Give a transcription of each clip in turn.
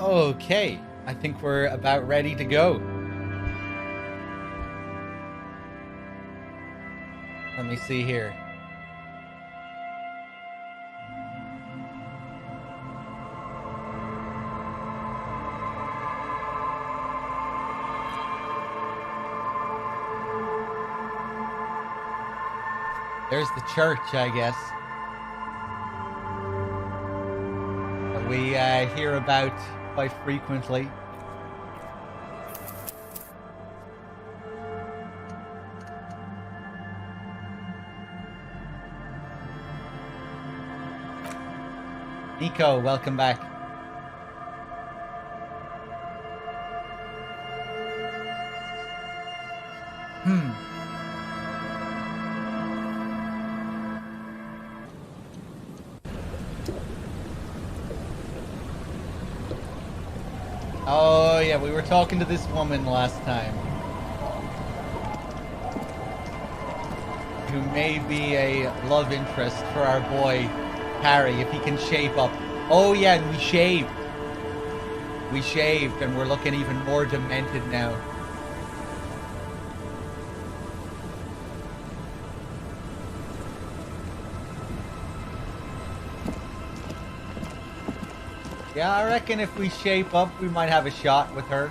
Okay, I think we're about ready to go. Let me see here. There's the church, I guess. That we hear about quite frequently. Nico, welcome back. Oh yeah, we were talking to this woman last time. Who may be a love interest for our boy Harry if he can shape up. Oh yeah, and we shaved. We shaved and we're looking even more demented now. Yeah, I reckon if we shape up, we might have a shot with her.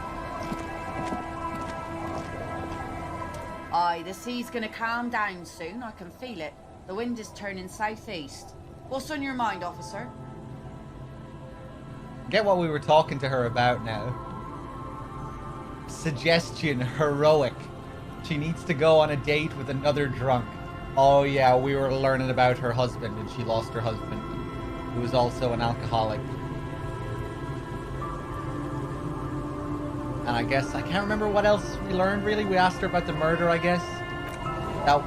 Aye, the sea's gonna calm down soon. I can feel it. The wind is turning southeast. What's on your mind, officer? Get what we were talking to her about now. Suggestion heroic. She needs to go on a date with another drunk. Oh yeah, we were learning about her husband and she lost her husband, who was also an alcoholic. And I guess, I can't remember what else we learned really. We asked her about the murder, I guess.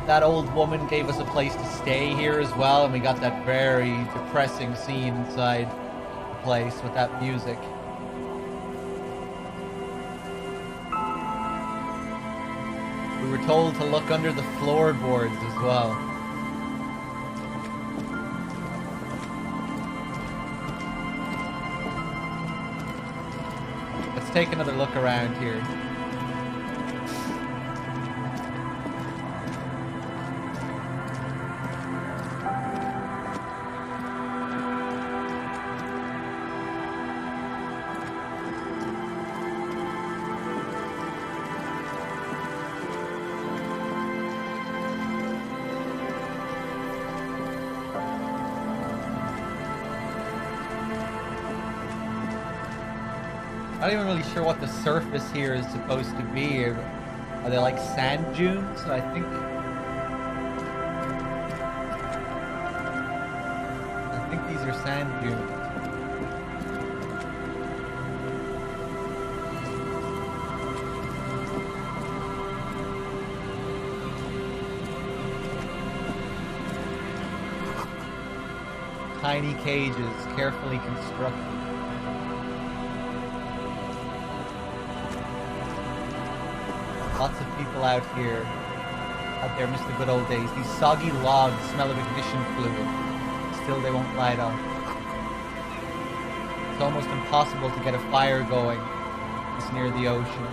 That old woman gave us a place to stay here as well, and we got that very depressing scene inside the place with that music. We were told to look under the floorboards as well. Let's take another look around here. I'm not even really sure what the surface here is supposed to be. Are they like sand dunes? I think these are sand dunes. Tiny cages, carefully constructed. Lots of people out here. Out there miss the good old days. These soggy logs smell of ignition fluid. Still they won't light up. It's almost impossible to get a fire going. It's near the ocean.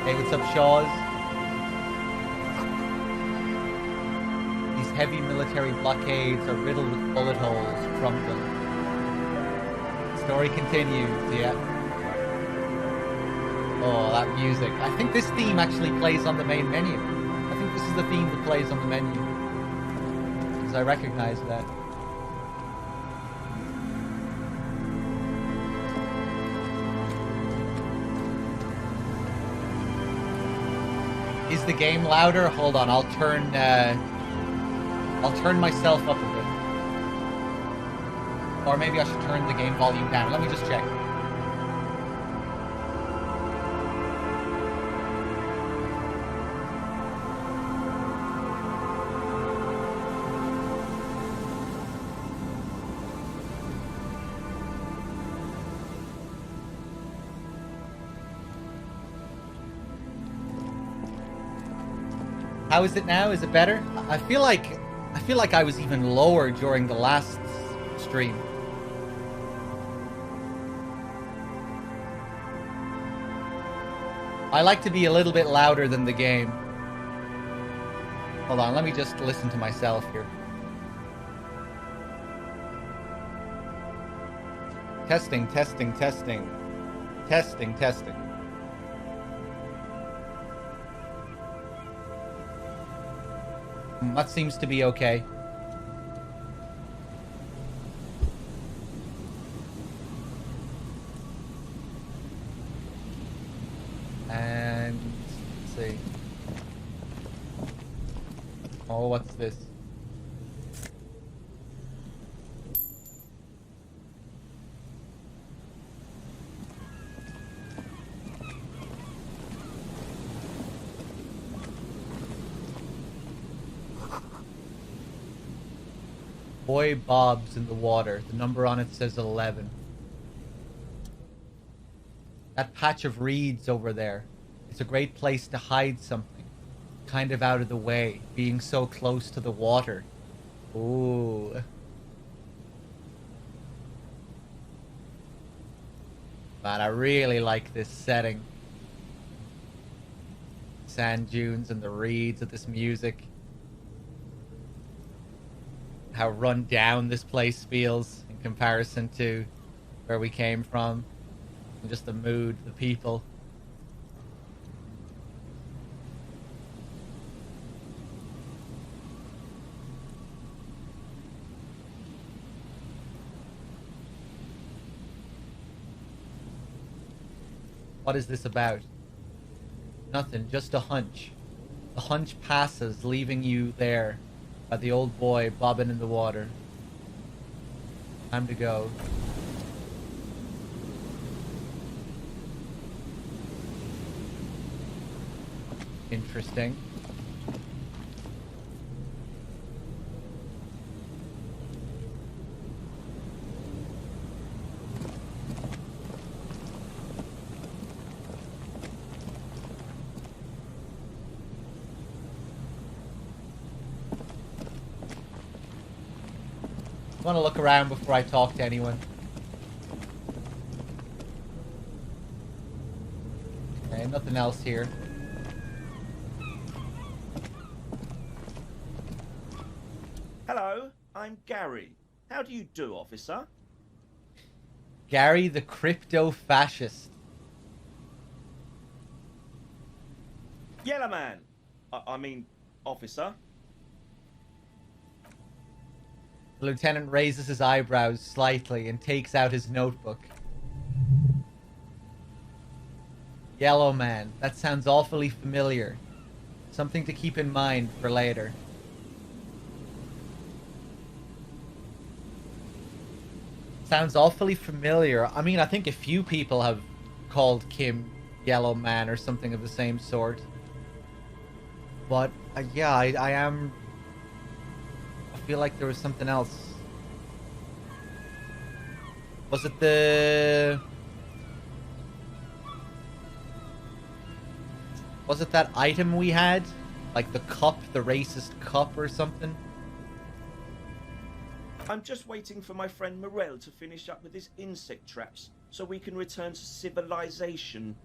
Hey, what's up, Shaws? These heavy military blockades are riddled with bullet holes from them. Story continues, yeah. Oh, that music. I think this theme actually plays on the main menu. I think this is the theme that plays on the menu. Because I recognize that. Is the game louder? Hold on, I'll turn myself up a bit. Or maybe I should turn the game volume down. Let me just check. How is it now? Is it better? I feel like I was even lower during the last stream. I like to be a little bit louder than the game. Hold on, let me just listen to myself here. Testing, testing, testing. Testing, testing. That seems to be okay. And let's see. Oh, what's this? Boy bobs in the water. The number on it says 11. That patch of reeds over there. It's a great place to hide something. Kind of out of the way, being so close to the water. Ooh. Man, I really like this setting. Sand dunes and the reeds of this music. How run down this place feels in comparison to where we came from. And just the mood, the people. What is this about? Nothing, just a hunch. The hunch passes, leaving you there by the old boy bobbing in the water. Time to go. Interesting. I want to look around before I talk to anyone. Okay, nothing else here. Hello, I'm Gary. How do you do, officer? Gary the crypto-fascist. Yellow man. I mean, officer. The lieutenant raises his eyebrows slightly and takes out his notebook. Yellow man. That sounds awfully familiar. Something to keep in mind for later. Sounds awfully familiar. I mean, I think a few people have called Kim Yellow Man or something of the same sort. But, yeah, I am... I feel like there was something else. Was it the... Was it that item we had? Like the cup, the racist cup or something? I'm just waiting for my friend Morel to finish up with his insect traps so we can return to civilization.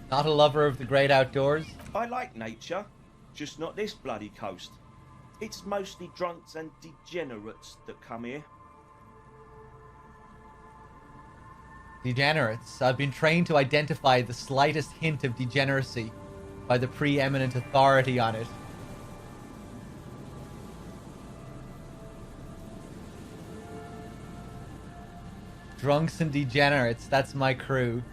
Not a lover of the great outdoors? I like nature, just not this bloody coast. It's mostly drunks and degenerates that come here. Degenerates. I've been trained to identify the slightest hint of degeneracy by the preeminent authority on it. Drunks and degenerates, that's my crew.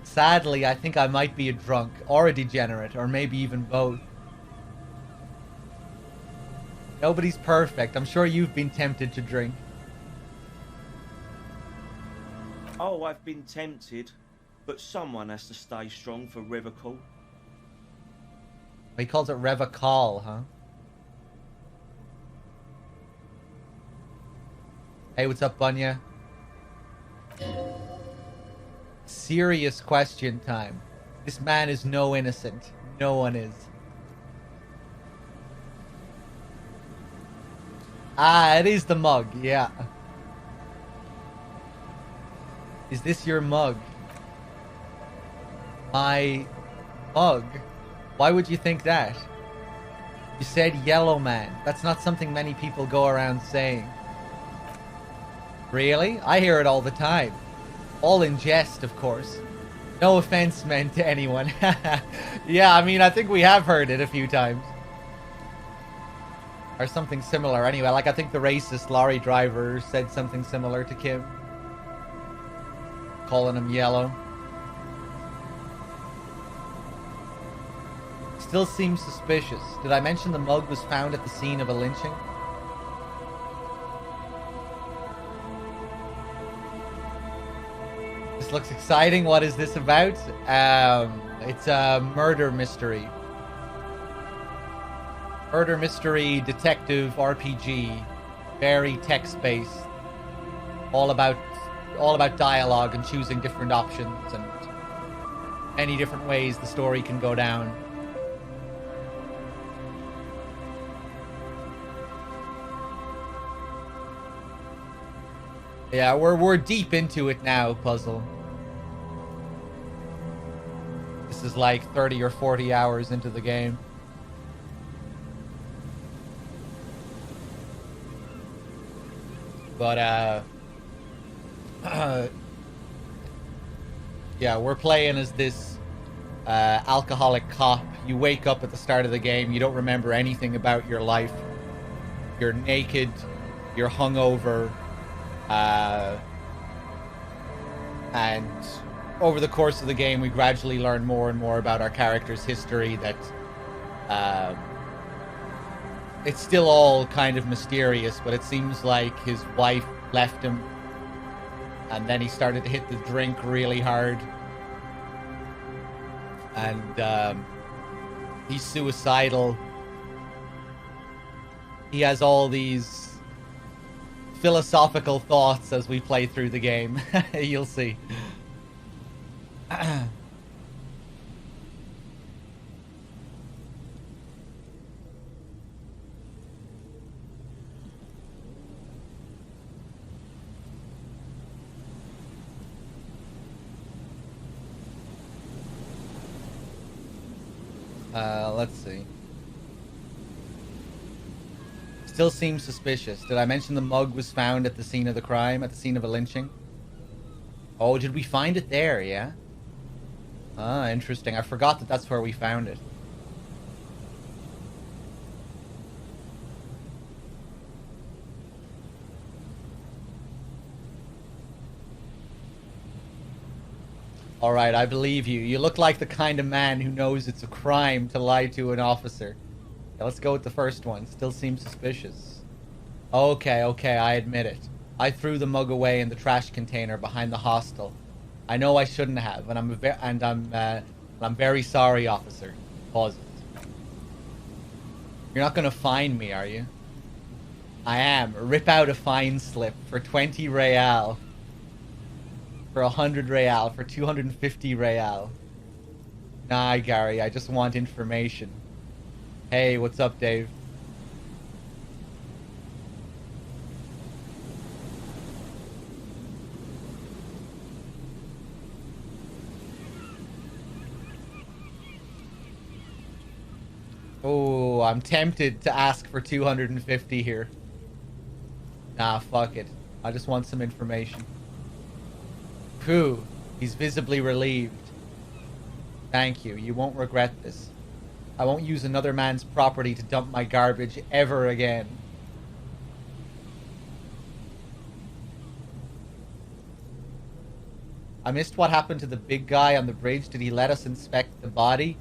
Sadly, I think I might be a drunk, or a degenerate, or maybe even both. Nobody's perfect. I'm sure you've been tempted to drink. Oh, I've been tempted, but someone has to stay strong for Revocall. He calls it Revocall, huh? Hey, what's up, Bunya? Serious question time. This man is no innocent. No one is. Ah, it is the mug, yeah. Is this your mug? My mug? Why would you think that? You said yellow man. That's not something many people go around saying. Really? I hear it all the time. All in jest, of course. No offense meant to anyone. Yeah, I mean, I think we have heard it a few times. Or something similar anyway. Like, I think the racist lorry driver said something similar to Kim. Calling him yellow. Still seems suspicious. Did I mention the mug was found at the scene of a lynching? This looks exciting. What is this about? It's a murder mystery. Murder mystery detective RPG. Very text-based. All about dialogue and choosing different options and many different ways the story can go down. Yeah, we're deep into it now, Puzzle. This is like 30 or 40 hours into the game. But yeah, we're playing as this alcoholic cop. You wake up at the start of the game, you don't remember anything about your life. You're naked, you're hungover, and over the course of the game, we gradually learn more and more about our character's history. That it's still all kind of mysterious, but it seems like his wife left him, and then he started to hit the drink really hard, and he's suicidal. He has all these philosophical thoughts as we play through the game. You'll see. Let's see. Still seems suspicious. Did I mention the mug was found at the scene of the crime, at the scene of a lynching? Oh, did we find it there, yeah? Ah, interesting. I forgot that that's where we found it. Alright, I believe you. You look like the kind of man who knows it's a crime to lie to an officer. Yeah, let's go with the first one. Still seems suspicious. Okay, I admit it. I threw the mug away in the trash container behind the hostel. I know I shouldn't have, and I'm very sorry, officer. Pause it. You're not gonna fine me, are you? I am. Rip out a fine slip for 20 real. For 100 real. For 250 real. Nah, Gary, I just want information. Hey, what's up, Dave? Oh, I'm tempted to ask for 250 here. Nah, fuck it. I just want some information. Phew, he's visibly relieved. Thank you. You won't regret this. I won't use another man's property to dump my garbage ever again. I missed what happened to the big guy on the bridge. Did he let us inspect the body?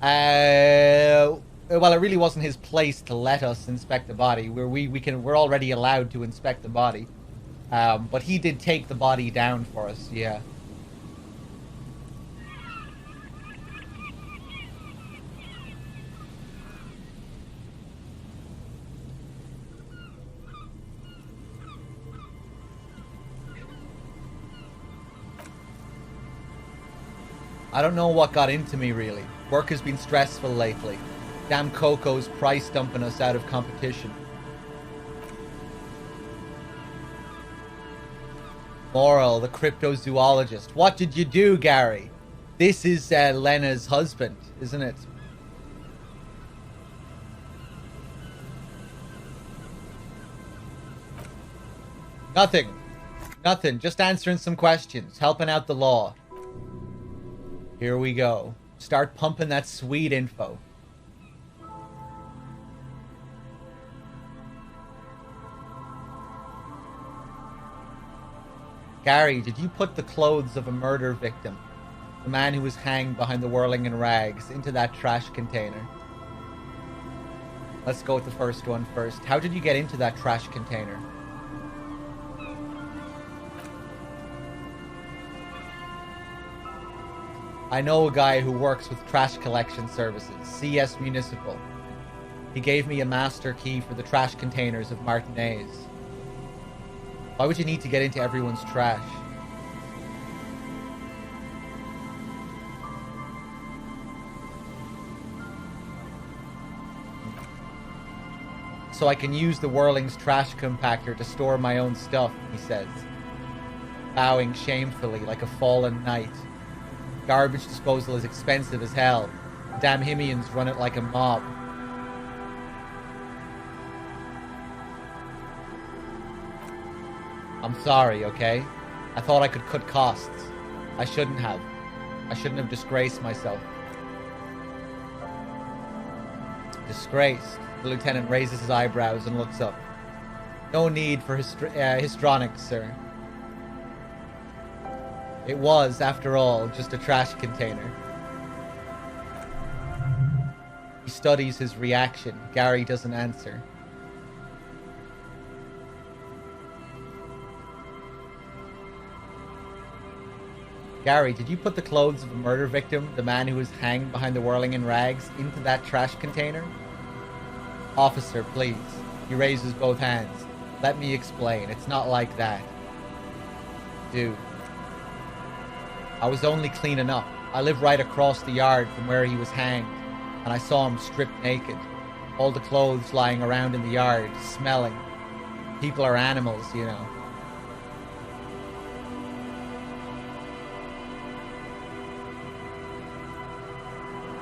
Well, it really wasn't his place to let us inspect the body. We're already allowed to inspect the body. But he did take the body down for us, yeah. I don't know what got into me, really. Work has been stressful lately. Damn Coco's price dumping us out of competition. Moral, the cryptozoologist. What did you do, Gary? This is Lena's husband, isn't it? Nothing. Nothing. Just answering some questions. Helping out the law. Here we go. Start pumping that sweet info. Gary, did you put the clothes of a murder victim, the man who was hanged behind the whirling in rags, into that trash container? Let's go with the first one first. How did you get into that trash container? I know a guy who works with trash collection services, CS Municipal. He gave me a master key for the trash containers of Martinez. Why would you need to get into everyone's trash? So I can use the Whirling's trash compactor to store my own stuff, he says, bowing shamefully like a fallen knight. Garbage disposal is expensive as hell. Damn Himians run it like a mob. I'm sorry, okay? I thought I could cut costs. I shouldn't have. I shouldn't have disgraced myself. Disgraced? The lieutenant raises his eyebrows and looks up. No need for histrionics, sir. It was, after all, just a trash container. He studies his reaction. Gary doesn't answer. Gary, did you put the clothes of a murder victim, the man who was hanged behind the whirling in rags, into that trash container? Officer, please. He raises both hands. Let me explain. It's not like that. Dude. I was only cleaning up. I live right across the yard from where he was hanged, and I saw him stripped naked. All the clothes lying around in the yard, smelling. People are animals, you know.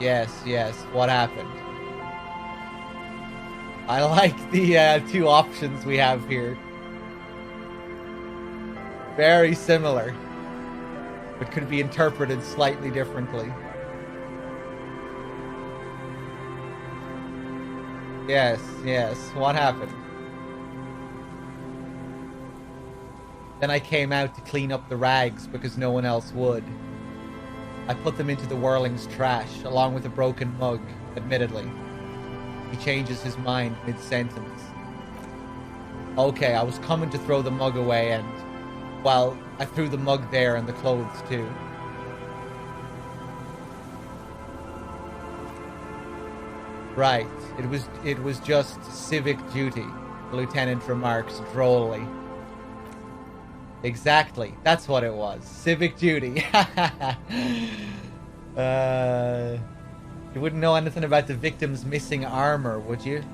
Yes, what happened? I like the two options we have here. Very similar, but could be interpreted slightly differently. Yes, what happened? Then I came out to clean up the rags because no one else would. I put them into the Whirling's trash, along with a broken mug, admittedly. He changes his mind mid-sentence. Okay, I was coming to throw the mug away and, well, I threw the mug there and the clothes too. Right, it was just civic duty, the lieutenant remarks drolly. Exactly, that's what it was. Civic duty. You wouldn't know anything about the victim's missing armor, would you?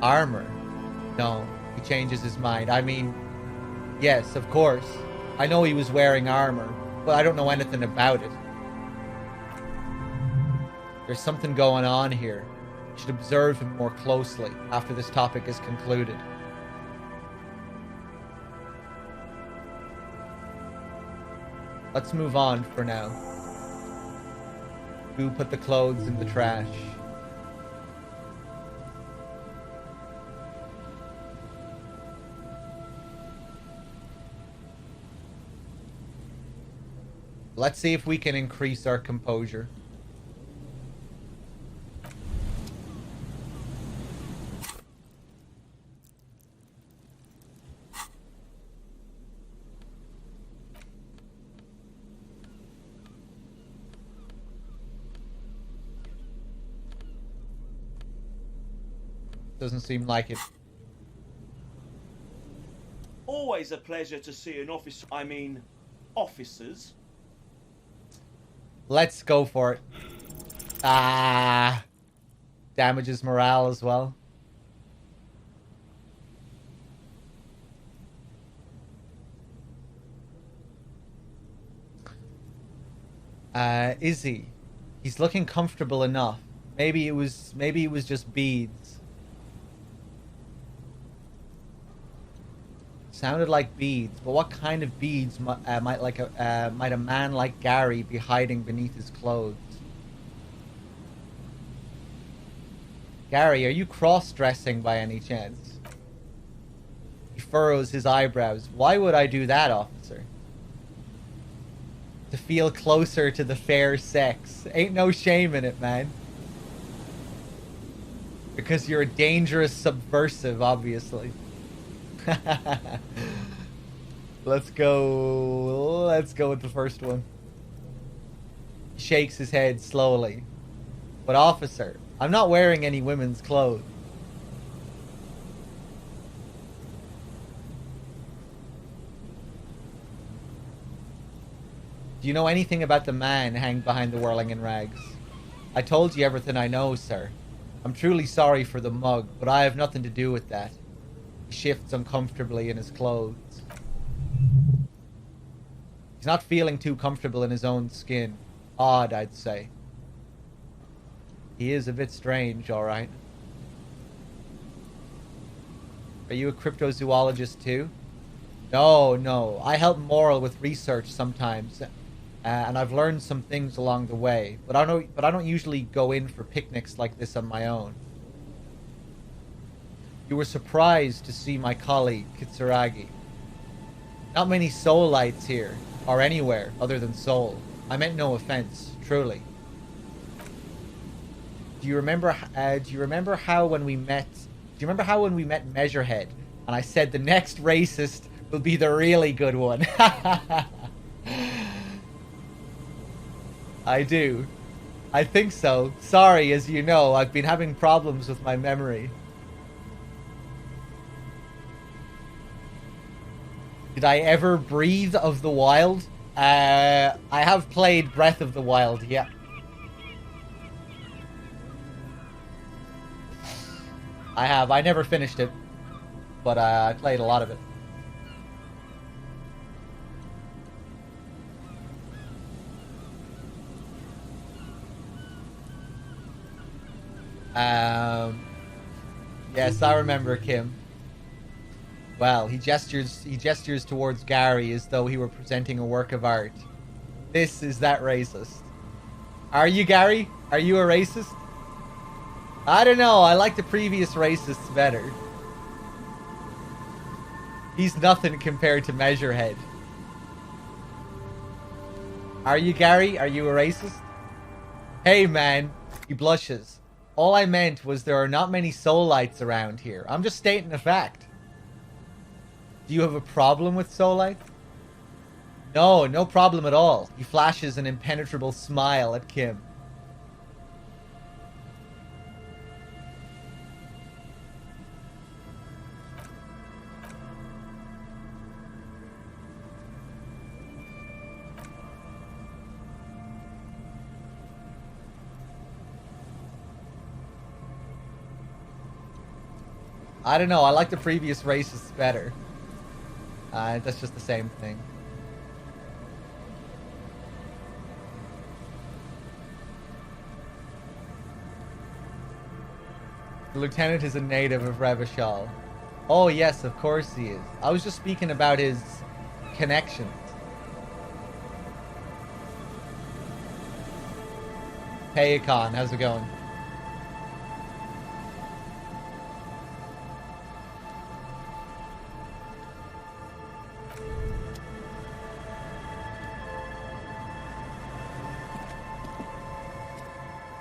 Armor? No, he changes his mind. I mean, yes, of course. I know he was wearing armor, but I don't know anything about it. There's something going on here. You should observe him more closely after this topic is concluded. Let's move on for now. Who put the clothes in the trash? Let's see if we can increase our composure. Doesn't seem like it. Always a pleasure to see an officer. I mean, officers. Let's go for it. Ah. Damages morale as well. Is he? He's looking comfortable enough. Maybe it was just beads. Sounded like beads, but what kind of beads might a man like Gary be hiding beneath his clothes? Gary, are you cross-dressing by any chance? He furrows his eyebrows. Why would I do that, officer? To feel closer to the fair sex. Ain't no shame in it, man. Because you're a dangerous subversive, obviously. Let's go with the first one. He shakes his head slowly. But officer, I'm not wearing any women's clothes. Do you know anything about the man hanged behind the whirling in rags? I told you everything I know, sir. I'm truly sorry for the mug, but I have nothing to do with that. He shifts uncomfortably in his clothes. He's not feeling too comfortable in his own skin. Odd, I'd say. He is a bit strange, alright. Are you a cryptozoologist too? No. I help Moral with research sometimes. And I've learned some things along the way. But I don't usually go in for picnics like this on my own. You were surprised to see my colleague, Kitsuragi. Not many Soulites here, or anywhere other than Seoul. I meant no offense, truly. Do you remember how when we met Measurehead, and I said the next racist will be the really good one? I do. I think so. Sorry, as you know, I've been having problems with my memory. Did I ever breathe of the wild? I have played Breath of the Wild, yeah. I have. I never finished it, but I played a lot of it. Yes, I remember Kim. Well, he gestures towards Gary as though he were presenting a work of art. This is that racist. Are you, Gary? Are you a racist? I don't know. I like the previous racists better. He's nothing compared to Measurehead. Are you, Gary? Are you a racist? Hey, man. He blushes. All I meant was there are not many Soulites around here. I'm just stating a fact. Do you have a problem with Soulite? No, no problem at all. He flashes an impenetrable smile at Kim. I don't know. I like the previous racists better. That's just the same thing. The lieutenant is a native of Revachol. Oh yes, of course he is. I was just speaking about his connections. Hey Akon, how's it going?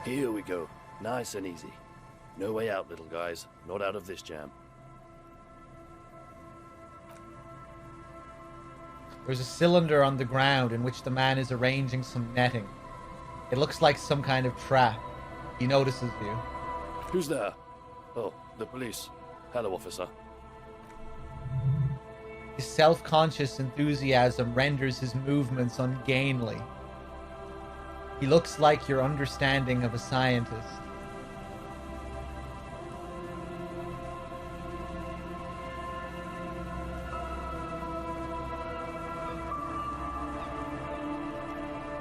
Here we go. Nice and easy. No way out, little guys. Not out of this jam. There's a cylinder on the ground in which the man is arranging some netting. It looks like some kind of trap. He notices you. Who's there? Oh, the police. Hello, officer. His self-conscious enthusiasm renders his movements ungainly. He looks like your understanding of a scientist.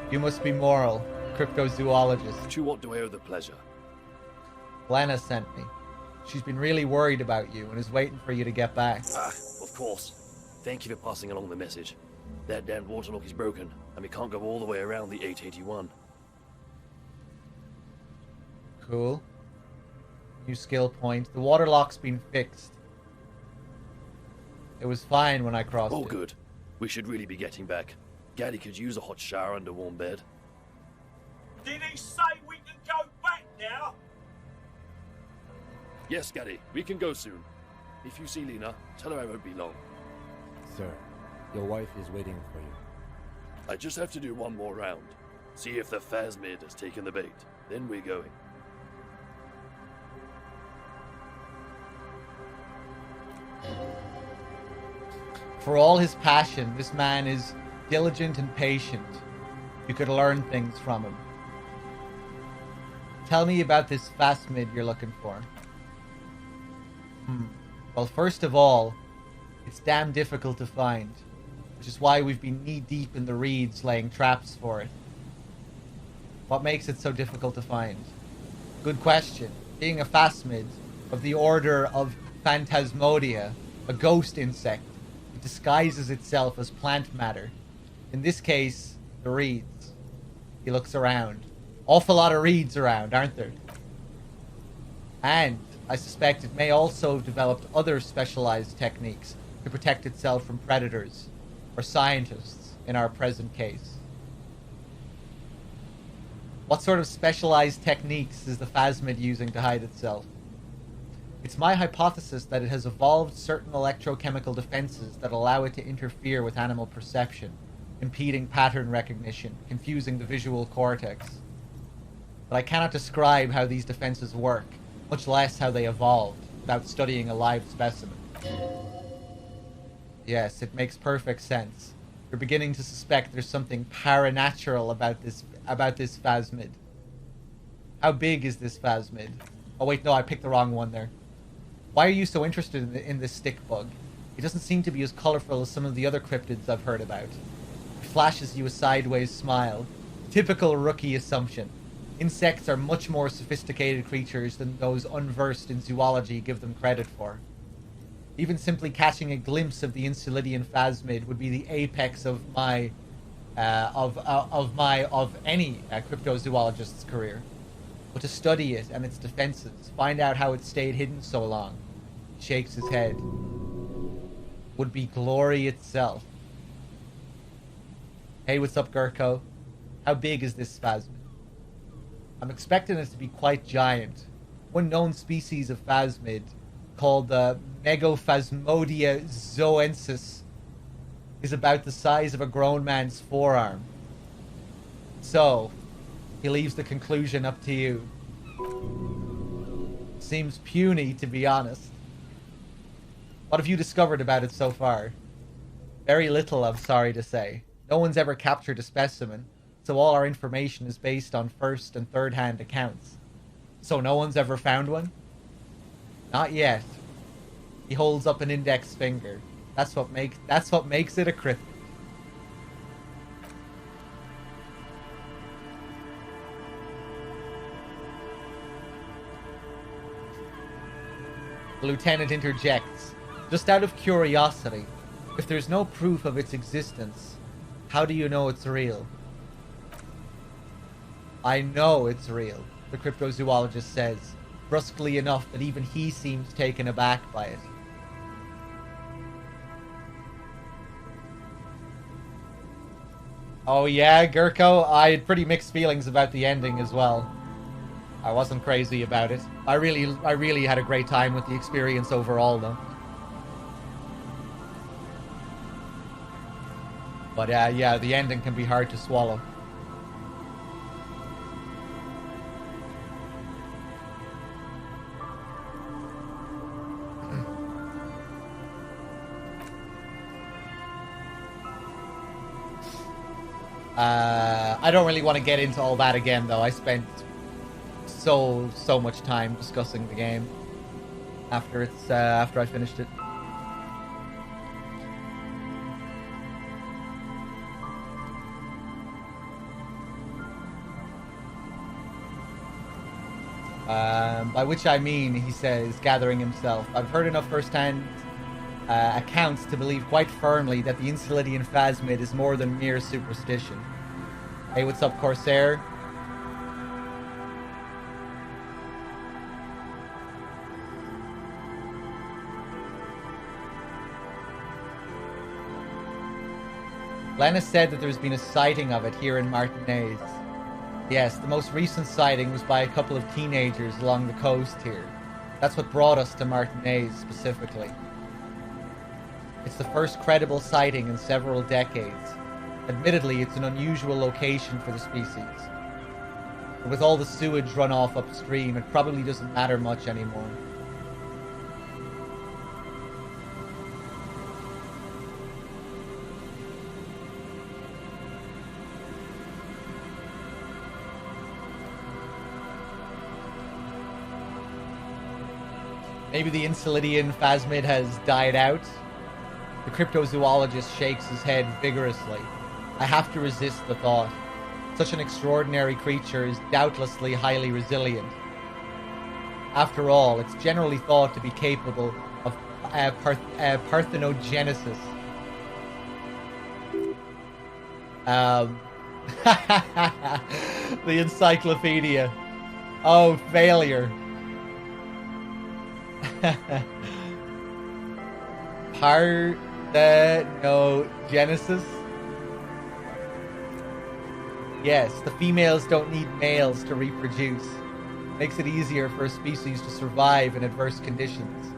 You must be Moral, cryptozoologist. To what do I owe the pleasure? Glenna sent me. She's been really worried about you and is waiting for you to get back. Ah, of course. Thank you for passing along the message. That damned waterlock is broken, and we can't go all the way around the 881. Cool. New skill point. The waterlock's been fixed. It was fine when I crossed it. Oh, good. We should really be getting back. Gaddy could use a hot shower and a warm bed. Did he say we can go back now? Yes, Gaddy, we can go soon. If you see Lena, tell her I won't be long. Sir, your wife is waiting for you. I just have to do one more round. See if the phasmid has taken the bait. Then we're going. For all his passion, this man is diligent and patient. You could learn things from him. Tell me about this phasmid you're looking for. Well, first of all, it's damn difficult to find, which is why we've been knee-deep in the reeds laying traps for it. What makes it so difficult to find? Good question. Being a phasmid of the order of Phantasmodia, a ghost insect, it disguises itself as plant matter. In this case, the reeds. He looks around. Awful lot of reeds around, aren't there? And I suspect it may also have developed other specialized techniques to protect itself from predators, or scientists, in our present case. What sort of specialized techniques is the phasmid using to hide itself? It's my hypothesis that it has evolved certain electrochemical defenses that allow it to interfere with animal perception, impeding pattern recognition, confusing the visual cortex. But I cannot describe how these defenses work, much less how they evolved, without studying a live specimen. Yes, it makes perfect sense. You're beginning to suspect there's something paranatural about this phasmid. How big is this phasmid? Oh wait, no, I picked the wrong one there. Why are you so interested in this stick bug? It doesn't seem to be as colorful as some of the other cryptids I've heard about. It flashes you a sideways smile. Typical rookie assumption. Insects are much more sophisticated creatures than those unversed in zoology give them credit for. Even simply catching a glimpse of the Insulidian phasmid would be the apex of any cryptozoologist's career. But to study it and its defenses, find out how it stayed hidden so long, he shakes his head, would be glory itself. Hey, what's up, Gurko? How big is this phasmid? I'm expecting it to be quite giant. One known species of phasmid, called the Megaphasmodia zoensis, is about the size of a grown man's forearm. So, he leaves the conclusion up to you. Seems puny, to be honest. What have you discovered about it so far? Very little, I'm sorry to say. No one's ever captured a specimen, so all our information is based on first and third-hand accounts. So no one's ever found one? Not yet. He holds up an index finger. That's what makes it a cryptid. The lieutenant interjects. Just out of curiosity, if there's no proof of its existence, how do you know it's real? I know it's real, the cryptozoologist says, brusquely enough that even he seems taken aback by it. Oh yeah, Gurko, I had pretty mixed feelings about the ending as well. I wasn't crazy about it. I really had a great time with the experience overall, though. But yeah, the ending can be hard to swallow. I don't really want to get into all that again, though. I spent so much time discussing the game after I finished it. By which I mean, he says, gathering himself. I've heard enough first-hand accounts to believe quite firmly that the Insulidian phasmid is more than mere superstition. Hey, what's up, Corsair? Lena said that there's been a sighting of it here in Martinez. Yes, the most recent sighting was by a couple of teenagers along the coast here. That's what brought us to Martinez specifically. It's the first credible sighting in several decades. Admittedly, it's an unusual location for the species. But with all the sewage runoff upstream, it probably doesn't matter much anymore. Maybe the Insulidian phasmid has died out? The cryptozoologist shakes his head vigorously. I have to resist the thought. Such an extraordinary creature is doubtlessly highly resilient. After all, it's generally thought to be capable of parthenogenesis. The encyclopedia. Oh, failure. Parthenogenesis? Yes, the females don't need males to reproduce. Makes it easier for a species to survive in adverse conditions.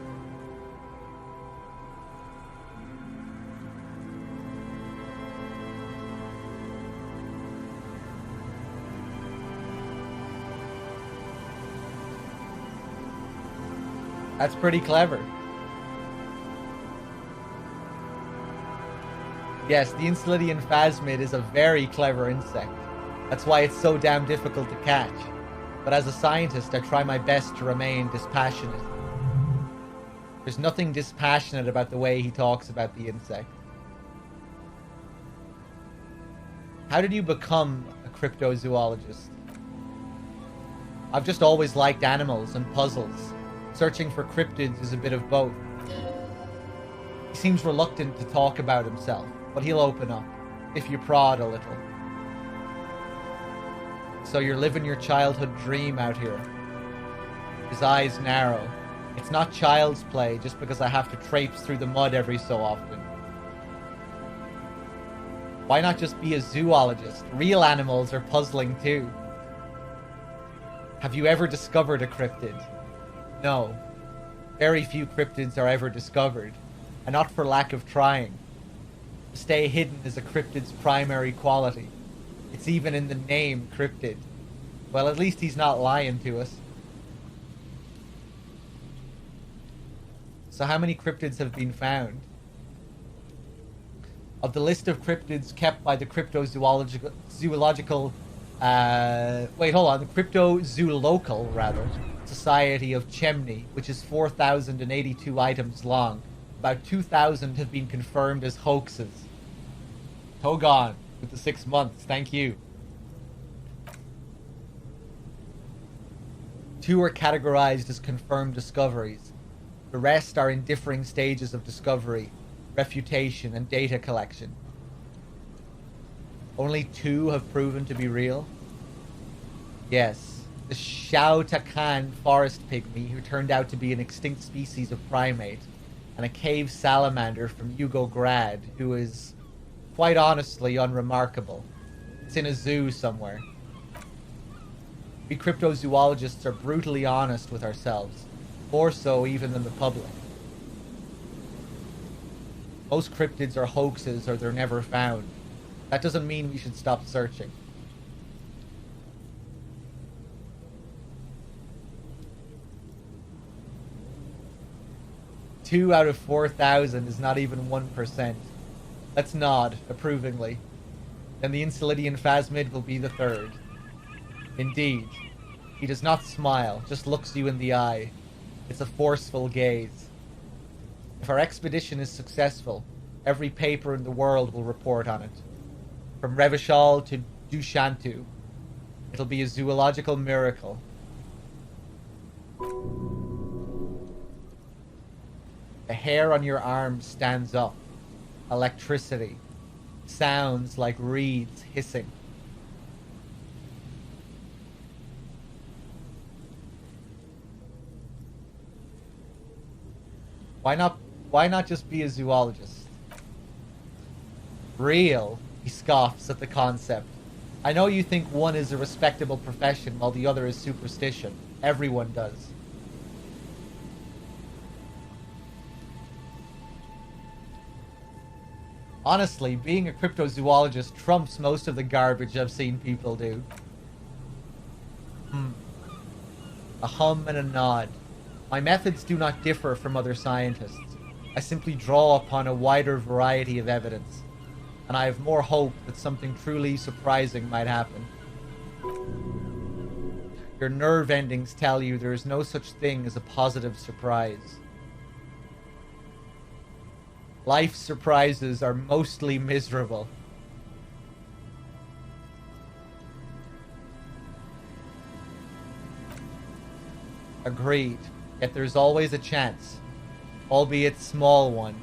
That's pretty clever. Yes, the Insulidian phasmid is a very clever insect. That's why it's so damn difficult to catch. But as a scientist, I try my best to remain dispassionate. There's nothing dispassionate about the way he talks about the insect. How did you become a cryptozoologist? I've just always liked animals and puzzles. Searching for cryptids is a bit of both. He seems reluctant to talk about himself, but he'll open up, if you prod a little. So you're living your childhood dream out here. His eyes narrow. It's not child's play just because I have to traipse through the mud every so often. Why not just be a zoologist? Real animals are puzzling too. Have you ever discovered a cryptid? No. Very few cryptids are ever discovered, and not for lack of trying. To stay hidden is a cryptid's primary quality. It's even in the name, cryptid. Well, at least he's not lying to us. So how many cryptids have been found? Of the list of cryptids kept by the the Cryptozoolocal Society of Chemney, which is 4,082 items long, about 2,000 have been confirmed as hoaxes. Togon, with the 6 months, thank you. 2 are categorized as confirmed discoveries. The rest are in differing stages of discovery, refutation, and data collection. Only 2 have proven to be real? Yes. The Shao Takan forest pygmy, who turned out to be an extinct species of primate, and a cave salamander from Yugograd, who is, quite honestly, unremarkable. It's in a zoo somewhere. We cryptozoologists are brutally honest with ourselves, more so even than the public. Most cryptids are hoaxes or they're never found. That doesn't mean we should stop searching. Two out of 4,000 is not even 1%. Let's nod approvingly. then the Insilidian phasmid will be the third. Indeed. He does not smile, just looks you in the eye. It's a forceful gaze. If our expedition is successful, every paper in the world will report on it. From Revachol to Dushantu. It'll be a zoological miracle. The hair on your arm stands up. Electricity. Sounds like reeds hissing. Why not just be a zoologist? Real, he scoffs at the concept. I know you think one is a respectable profession while the other is superstition. Everyone does. Honestly, being a cryptozoologist trumps most of the garbage I've seen people do. A hum and a nod. My methods do not differ from other scientists. I simply draw upon a wider variety of evidence, and I have more hope that something truly surprising might happen. Your nerve endings tell you there is no such thing as a positive surprise. Life's surprises are mostly miserable. Agreed. Yet there's always a chance, albeit small one,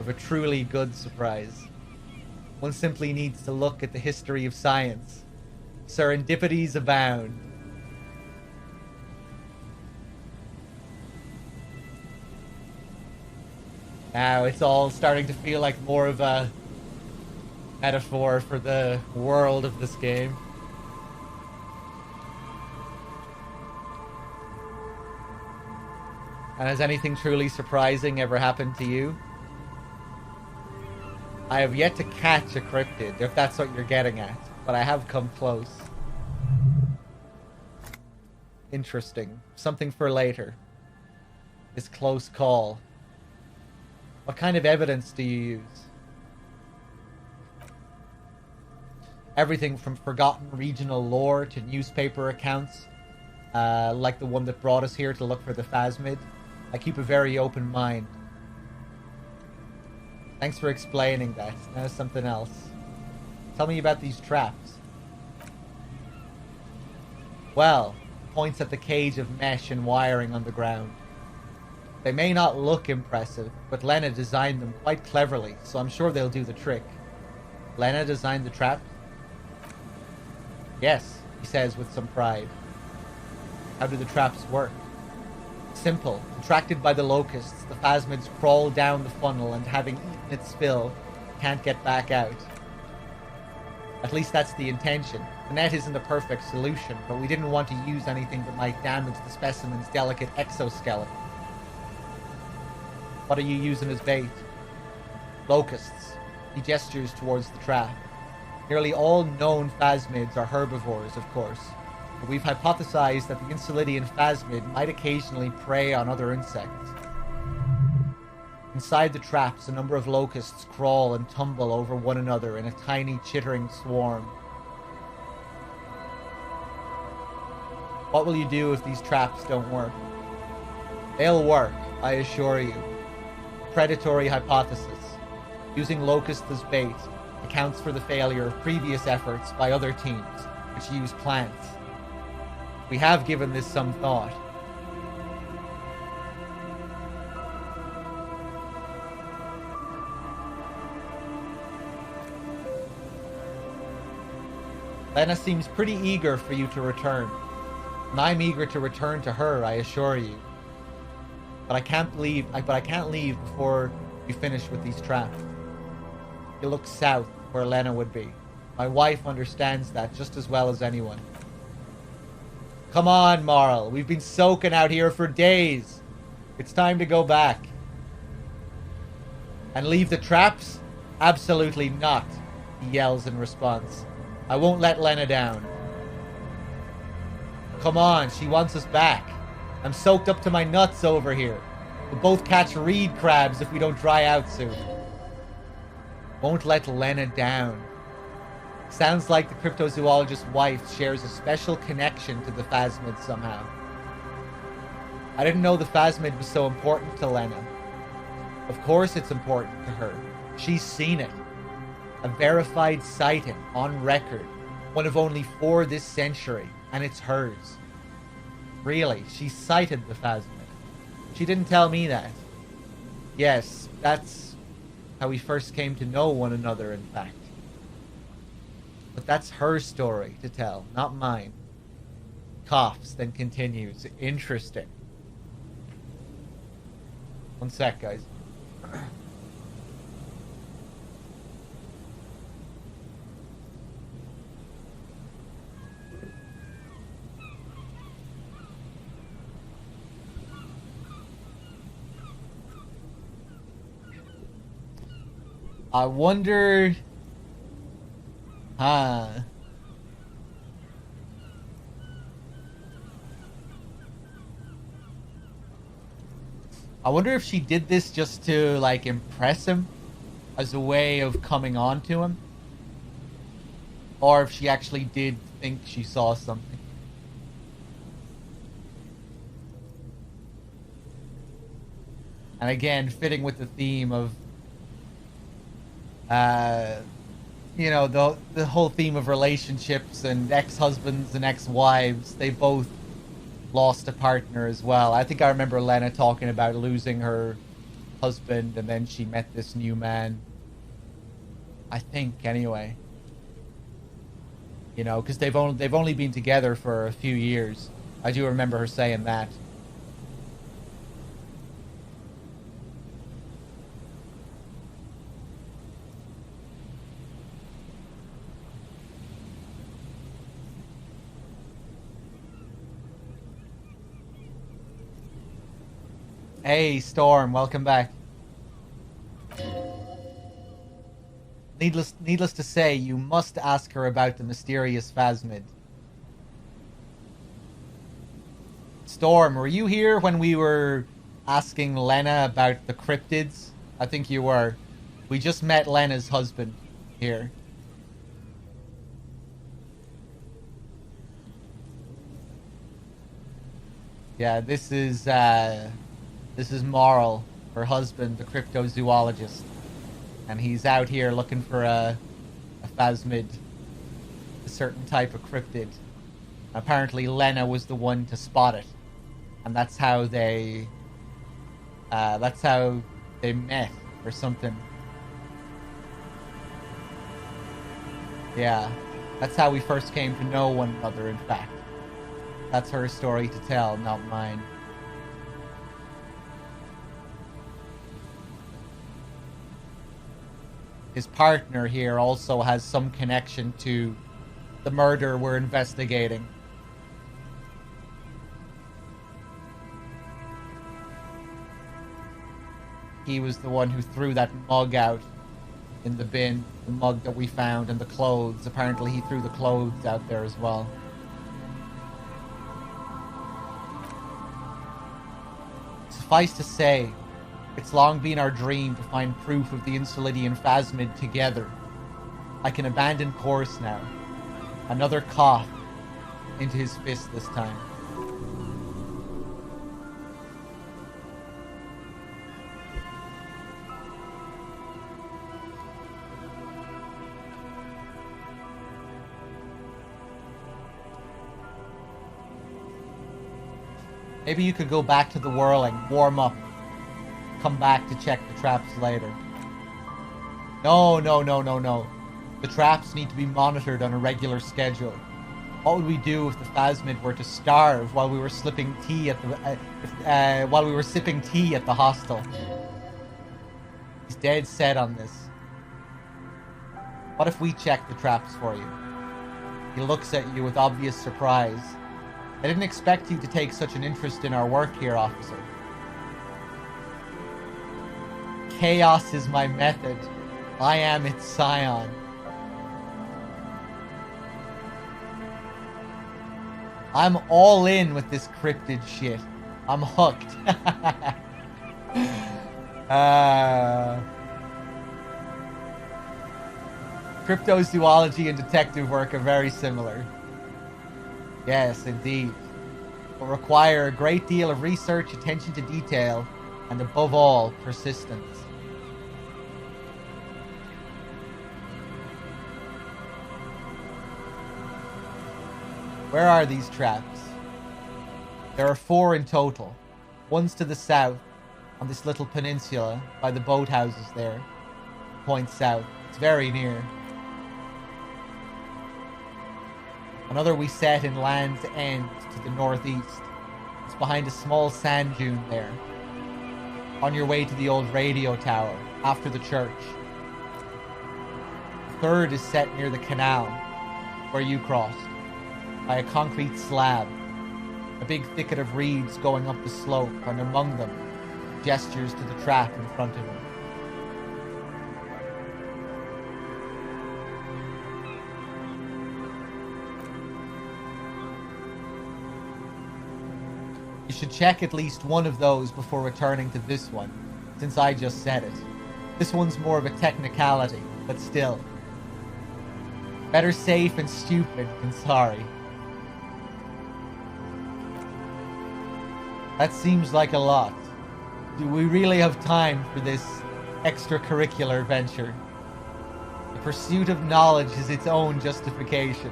of a truly good surprise. One simply needs to look at the history of science. Serendipities abound. Now it's all starting to feel like more of a metaphor for the world of this game. And has anything truly surprising ever happened to you? I have yet to catch a cryptid, if that's what you're getting at, but I have come close. Interesting. Something for later. This close call. What kind of evidence do you use? Everything from forgotten regional lore to newspaper accounts, like the one that brought us here to look for the phasmid. I keep a very open mind. Thanks for explaining that. Now something else. Tell me about these traps. Well, points at the cage of mesh and wiring on the ground. They may not look impressive, but Lena designed them quite cleverly, so I'm sure they'll do the trick. Lena designed the traps? Yes, he says with some pride. How do the traps work? Simple. Attracted by the locusts, the phasmids crawl down the funnel and, having eaten its fill, can't get back out. At least that's the intention. The net isn't a perfect solution, but we didn't want to use anything that might damage the specimen's delicate exoskeleton. What are you using as bait? Locusts. He gestures towards the trap. Nearly all known phasmids are herbivores, of course. But we've hypothesized that the Insilidian phasmid might occasionally prey on other insects. Inside the traps, a number of locusts crawl and tumble over one another in a tiny chittering swarm. What will you do if these traps don't work? They'll work, I assure you. Predatory hypothesis. Using locusts as bait accounts for the failure of previous efforts by other teams, which use plants. We have given this some thought. Lena seems pretty eager for you to return. And I'm eager to return to her, I assure you. But I can't leave before we finish with these traps. You look south, where Lena would be. My wife understands that just as well as anyone. Come on, Marl. We've been soaking out here for days. It's time to go back. And leave the traps? Absolutely not, he yells in response. I won't let Lena down. Come on, she wants us back. I'm soaked up to my nuts over here. We'll both catch reed crabs if we don't dry out soon. Won't let Lena down. Sounds like the cryptozoologist's wife shares a special connection to the Phasmid somehow. I didn't know the Phasmid was so important to Lena. Of course it's important to her. She's seen it. A verified sighting, on record. One of only 4 this century, and it's hers. Really, she sighted the Phasmid. She didn't tell me that. Yes, that's how we first came to know one another, in fact. But that's her story to tell, not mine. Coughs, then continues. Interesting. One sec, guys. I wonder... I wonder if she did this just to, like, impress him as a way of coming on to him. Or if she actually did think she saw something. And again, fitting with the theme of, you know, the whole theme of relationships and ex-husbands and ex-wives. They both lost a partner as well. I think I remember Lena talking about losing her husband and then she met this new man. I think, anyway. You know, because they've only been together for a few years. I do remember her saying that. Hey, Storm, welcome back. Needless to say, you must ask her about the mysterious Phasmid. Storm, were you here when we were asking Lena about the cryptids? I think you were. We just met Lena's husband here. Yeah, this is Marl, her husband, the cryptozoologist. And he's out here looking for a Phasmid, a certain type of cryptid. Apparently Lena was the one to spot it. And that's how they met, or something. Yeah, that's how we first came to know one another, in fact. That's her story to tell, not mine. His partner here also has some connection to the murder we're investigating. He was the one who threw that mug out in the bin, the mug that we found, and the clothes. Apparently he threw the clothes out there as well. Suffice to say, it's long been our dream to find proof of the Insolidian Phasmid together. I can abandon course now. Another cough into his fist this time. Maybe you could go back to the whirling, warm up. Come back to check the traps later. No. The traps need to be monitored on a regular schedule. What would we do if the Phasmid were to starve while we were sipping tea at the hostel? He's dead set on this. What if we check the traps for you? He looks at you with obvious surprise. I didn't expect you to take such an interest in our work here, officer. Chaos is my method. I am its scion. I'm all in with this cryptid shit. I'm hooked. Cryptozoology and detective work are very similar. Yes, indeed. But require a great deal of research, attention to detail, and above all, persistence. Where are these traps? There are 4 in total. One's to the south, on this little peninsula, by the boathouses there. Point south. It's very near. Another we set in Land's End to the northeast. It's behind a small sand dune there. On your way to the old radio tower, after the church. The third is set near the canal, where you crossed, by a concrete slab. A big thicket of reeds going up the slope, and among them, gestures to the trap in front of him. You should check at least one of those before returning to this one, since I just said it. This one's more of a technicality, but still. Better safe and stupid than sorry. That seems like a lot. Do we really have time for this extracurricular venture? The pursuit of knowledge is its own justification.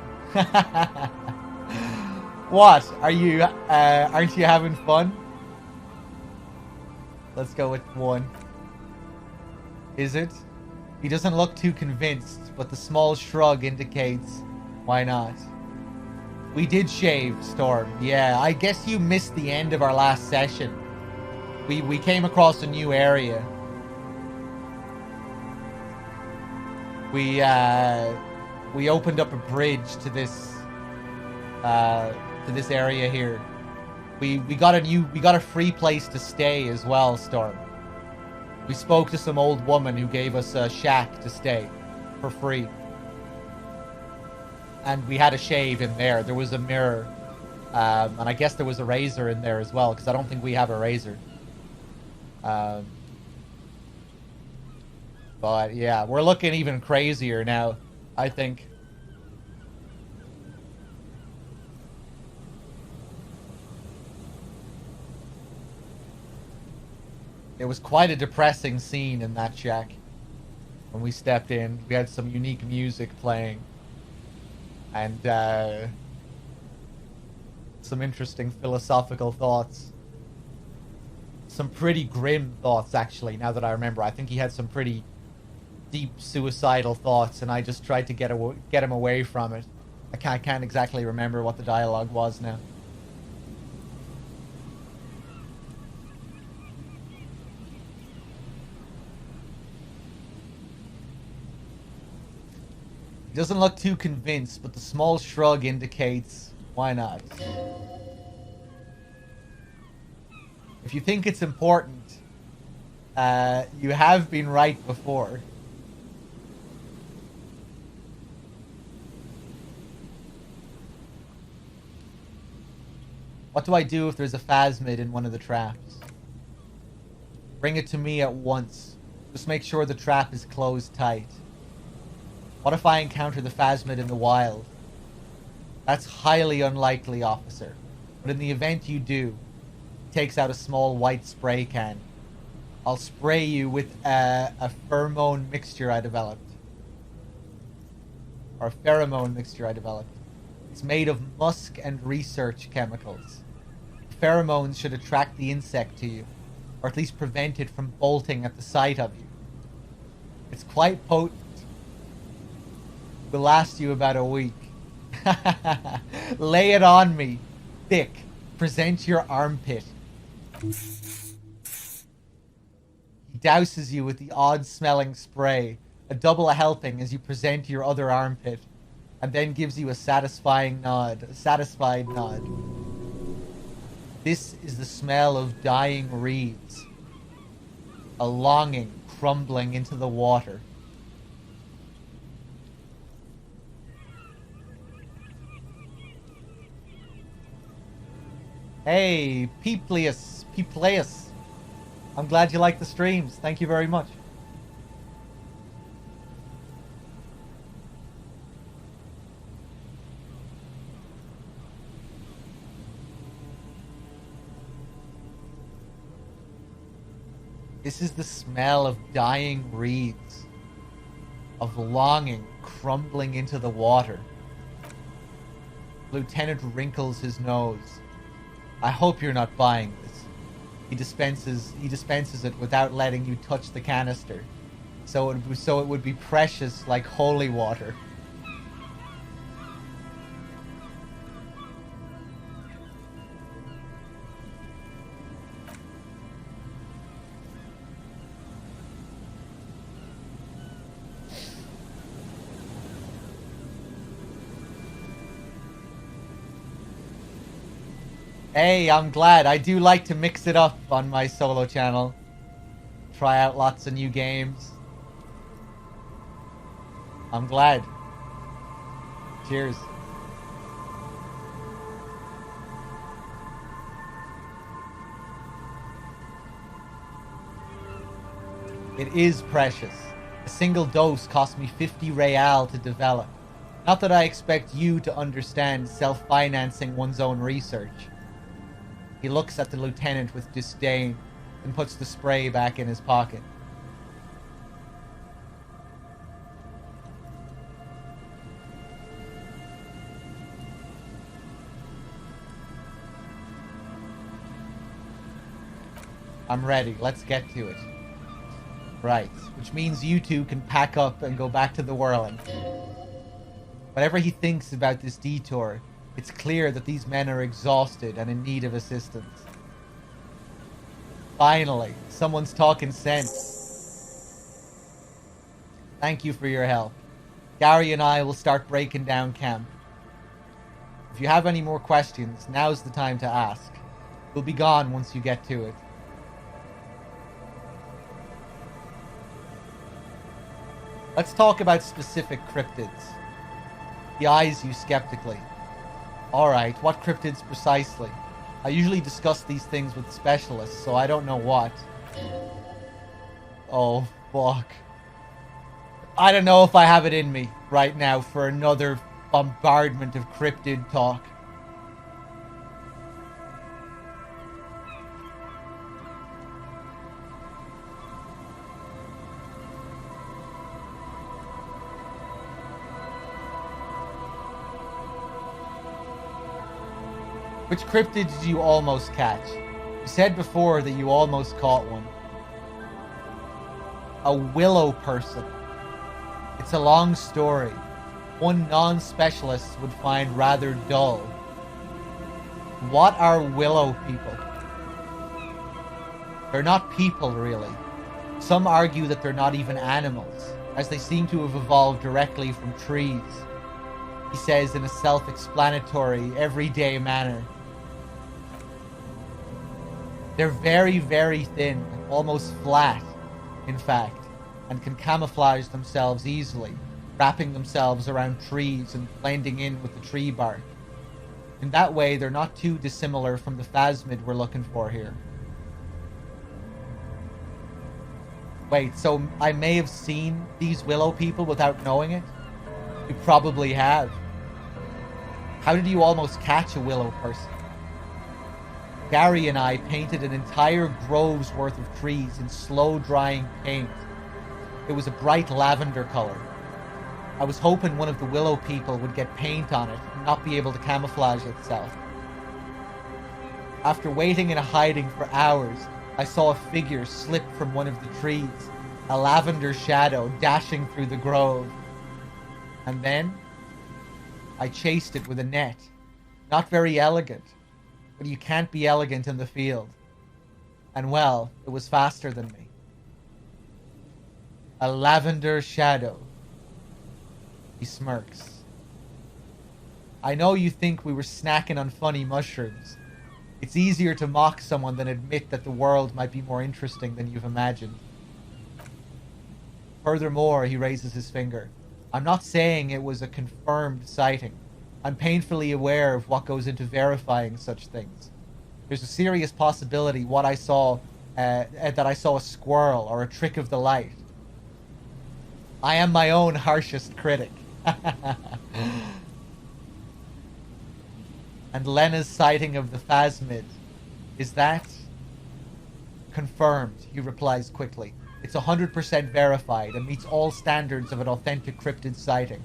What? Aren't you having fun? Let's go with 1. Is it? He doesn't look too convinced, but the small shrug indicates why not. We did shave, Storm. Yeah, I guess you missed the end of our last session. We came across a new area. We opened up a bridge to this area here. We got a free place to stay as well, Storm. We spoke to some old woman who gave us a shack to stay for free. And we had a shave in there. There was a mirror. And I guess there was a razor in there as well, because I don't think we have a razor. But yeah, we're looking even crazier now, I think. It was quite a depressing scene in that shack. When we stepped in, we had some unique music playing. And some interesting philosophical thoughts. Some pretty grim thoughts, actually, now that I remember. I think he had some pretty deep suicidal thoughts, and I just tried to get him away from it. I can't exactly remember what the dialogue was now. He doesn't look too convinced, but the small shrug indicates why not. If you think it's important, you have been right before. What do I do if there's a phasmid in one of the traps? Bring it to me at once. Just make sure the trap is closed tight. What if I encounter the phasmid in the wild? That's highly unlikely, officer. But in the event you do, he takes out a small white spray can. I'll spray you with a pheromone mixture I developed. Or a pheromone mixture I developed. It's made of musk and research chemicals. Pheromones should attract the insect to you, or at least prevent it from bolting at the sight of you. It's quite potent. Will last you about a week. Lay it on me. Thick. Present your armpit. He douses you with the odd-smelling spray, a double helping as you present your other armpit, and then gives you a satisfied nod. This is the smell of dying reeds. A longing crumbling into the water. Hey, Peepleus. I'm glad you like the streams. Thank you very much. This is the smell of dying reeds, of longing crumbling into the water. Lieutenant wrinkles his nose. I hope you're not buying this. He dispenses it without letting you touch the canister. So it would be precious like holy water. Hey, I'm glad. I do like to mix it up on my solo channel. Try out lots of new games. I'm glad. Cheers. It is precious. A single dose cost me 50 real to develop. Not that I expect you to understand self-financing one's own research. He looks at the lieutenant with disdain and puts the spray back in his pocket. I'm ready. Let's get to it. Right. Which means you two can pack up and go back to the whirling. Whatever he thinks about this detour, it's clear that these men are exhausted and in need of assistance. Finally, someone's talking sense. Thank you for your help. Gary and I will start breaking down camp. If you have any more questions, now's the time to ask. We'll be gone once you get to it. Let's talk about specific cryptids. He eyes you skeptically. Alright, what cryptids precisely? I usually discuss these things with specialists, so I don't know what. Oh, fuck. I don't know if I have it in me right now for another bombardment of cryptid talk. Which cryptid did you almost catch? You said before that you almost caught one. A willow person. It's a long story. One non-specialist would find rather dull. What are willow people? They're not people, really. Some argue that they're not even animals, as they seem to have evolved directly from trees. He says in a self-explanatory, everyday manner. They're very, very thin, almost flat, in fact, and can camouflage themselves easily, wrapping themselves around trees and blending in with the tree bark. In that way, they're not too dissimilar from the phasmid we're looking for here. Wait, so I may have seen these willow people without knowing it? You probably have. How did you almost catch a willow person? Gary and I painted an entire grove's worth of trees in slow-drying paint. It was a bright lavender color. I was hoping one of the willow people would get paint on it and not be able to camouflage itself. After waiting in a hiding for hours, I saw a figure slip from one of the trees, a lavender shadow dashing through the grove. And then, I chased it with a net. Not very elegant, but you can't be elegant in the field. And well, it was faster than me. A lavender shadow. He smirks. I know you think we were snacking on funny mushrooms. It's easier to mock someone than admit that the world might be more interesting than you've imagined. Furthermore, he raises his finger. I'm not saying it was a confirmed sighting. I'm painfully aware of what goes into verifying such things. There's a serious possibility that I saw a squirrel or a trick of the light. I am my own harshest critic. And Lena's sighting of the phasmid, is that Confirmed, he replies quickly. It's 100% verified and meets all standards of an authentic cryptid sighting.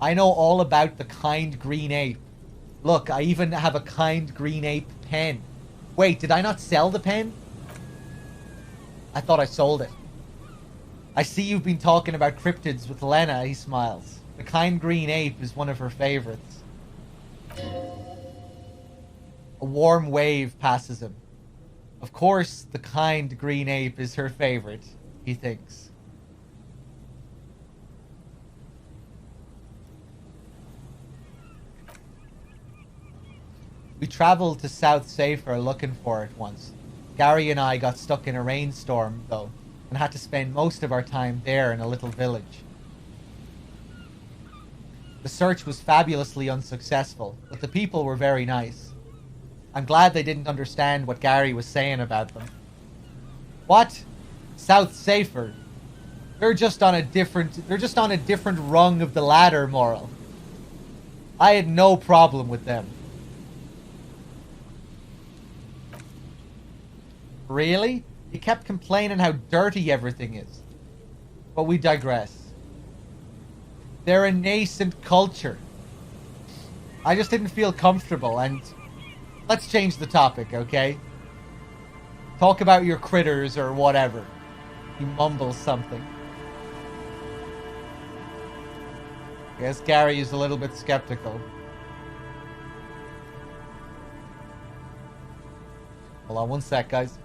I know all about the kind green ape. Look, I even have a kind green ape pen. Wait, did I not sell the pen? I thought I sold it. I see you've been talking about cryptids with Lena, he smiles. The kind green ape is one of her favorites. A warm wave passes him. Of course, the kind green ape is her favorite, he thinks. We traveled to South Safer looking for it once. Gary and I got stuck in a rainstorm, though, and had to spend most of our time there in a little village. The search was fabulously unsuccessful, but the people were very nice. I'm glad they didn't understand what Gary was saying about them. What? South Safer? They're just on a different rung of the ladder, Moral. I had no problem with them. Really? He kept complaining how dirty everything is. But we digress. They're a nascent culture. I just didn't feel comfortable, and let's change the topic, okay? Talk about your critters or whatever. He mumbles something. I guess Gary is a little bit skeptical. Hold on one sec, guys.